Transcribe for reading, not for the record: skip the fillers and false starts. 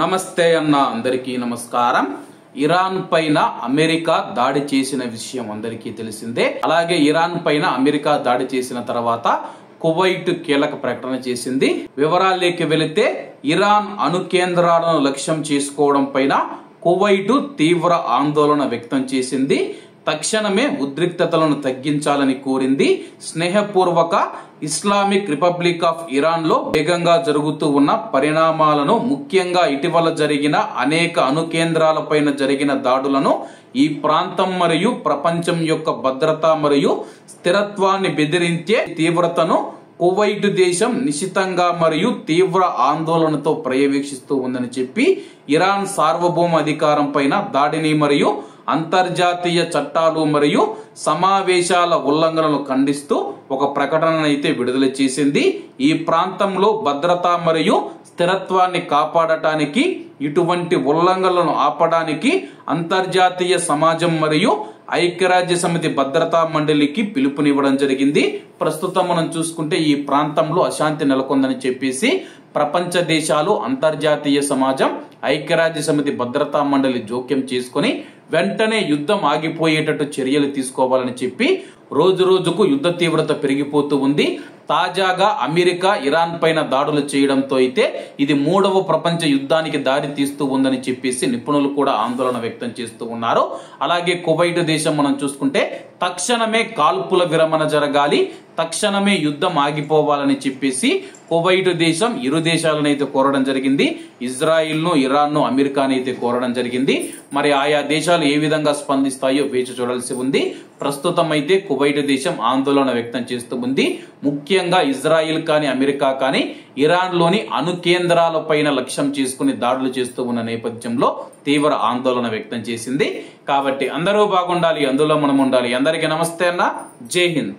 నమస్తే అన్న అందరికీ నమస్కారం. ఇరాన్ పైన అమెరికా దాడి చేసిన విషయం అందరికీ తెలిసిందే. అలాగే ఇరాన్ పైన అమెరికా దాడి చేసిన తర్వాత కువైట్ కీలక ప్రకటన చేసింది. వివరాల్లోకి వెళితే ఇరాన్ అణు కేంద్రాలను లక్ష్యం చేసుకోవడం పైన కువైట్ తీవ్ర ఆందోళన వ్యక్తం చేసింది. తక్షణమే ఉద్రిక్తతలను తగ్గించాలని కోరింది. స్నేహపూర్వక ఇస్లామిక్ రిపబ్లిక్ ఆఫ్ ఇరాన్ లో వేగంగా జరుగుతూ ఉన్న పరిణామాలను, ముఖ్యంగా ఇటీవల జరిగిన అనేక అణు కేంద్రాలపైన జరిగిన దాడులను, ఈ ప్రాంతం మరియు ప్రపంచం యొక్క భద్రత మరియు స్థిరత్వాన్ని బెదిరించే తీవ్రతను కువైట్ దేశం నిశితంగా మరియు తీవ్ర ఆందోళనతో పర్యవేక్షిస్తూ ఉందని చెప్పి ఇరాన్ సార్వభౌమ అధికారం పైన దాడిని మరియు అంతర్జాతీయ చట్టాలు మరియు సమావేశాల ఉల్లంఘనలు ఖండిస్తూ ఒక ప్రకటనను అయితే విడుదల చేసింది. ఈ ప్రాంతంలో భద్రత మరియు స్థిరత్వాన్ని కాపాడటానికి, ఇటువంటి ఉల్లంఘనలను ఆపడానికి అంతర్జాతీయ సమాజం మరియు ఐక్యరాజ్య సమితి భద్రతా మండలికి పిలుపునివ్వడం జరిగింది. ప్రస్తుతం మనం చూసుకుంటే ఈ ప్రాంతంలో అశాంతి నెలకొందని చెప్పేసి ప్రపంచ దేశాలు, అంతర్జాతీయ సమాజం, ఐక్యరాజ్య సమితి భద్రతా మండలి జోక్యం చేసుకుని వెంటనే యుద్ధం ఆగిపోయేటట్టు చర్యలు తీసుకోవాలని చెప్పి రోజు రోజుకు యుద్ధ తీవ్రత పెరిగిపోతూ ఉంది. తాజాగా అమెరికా ఇరాన్ పైన దాడులు చేయడంతో అయితే ఇది 3వ ప్రపంచ యుద్ధానికి దారి తీస్తూ ఉందని చెప్పేసి నిపుణులు కూడా ఆందోళన వ్యక్తం చేస్తూ ఉన్నారు. అలాగే కువైట్ దేశం మనం చూసుకుంటే తక్షణమే కాల్పుల విరమణ జరగాలి, తక్షణమే యుద్ధం ఆగిపోవాలని చెప్పేసి కువైట్ దేశం ఇరు దేశాలను అయితే కోరడం జరిగింది. ఇజ్రాయిల్ ను, ఇరాన్ ను, అమెరికాని అయితే కోరడం జరిగింది. మరి ఆయా దేశాలు ఏ విధంగా స్పందిస్తాయో వేచి చూడాల్సి ఉంది. ప్రస్తుతం అయితే కువైట్ దేశం ఆందోళన వ్యక్తం చేస్తూ ఉంది. ముఖ్యంగా ఇజ్రాయిల్ కానీ అమెరికా కానీ ఇరాన్ లోని అణు కేంద్రాల పైన లక్ష్యం చేసుకుని దాడులు చేస్తూ ఉన్న నేపథ్యంలో తీవ్ర ఆందోళన వ్యక్తం చేసింది. కాబట్టి అందరూ బాగుండాలి, అందులో మనం ఉండాలి. అందరికీ నమస్తే అన్న, జై హింద్.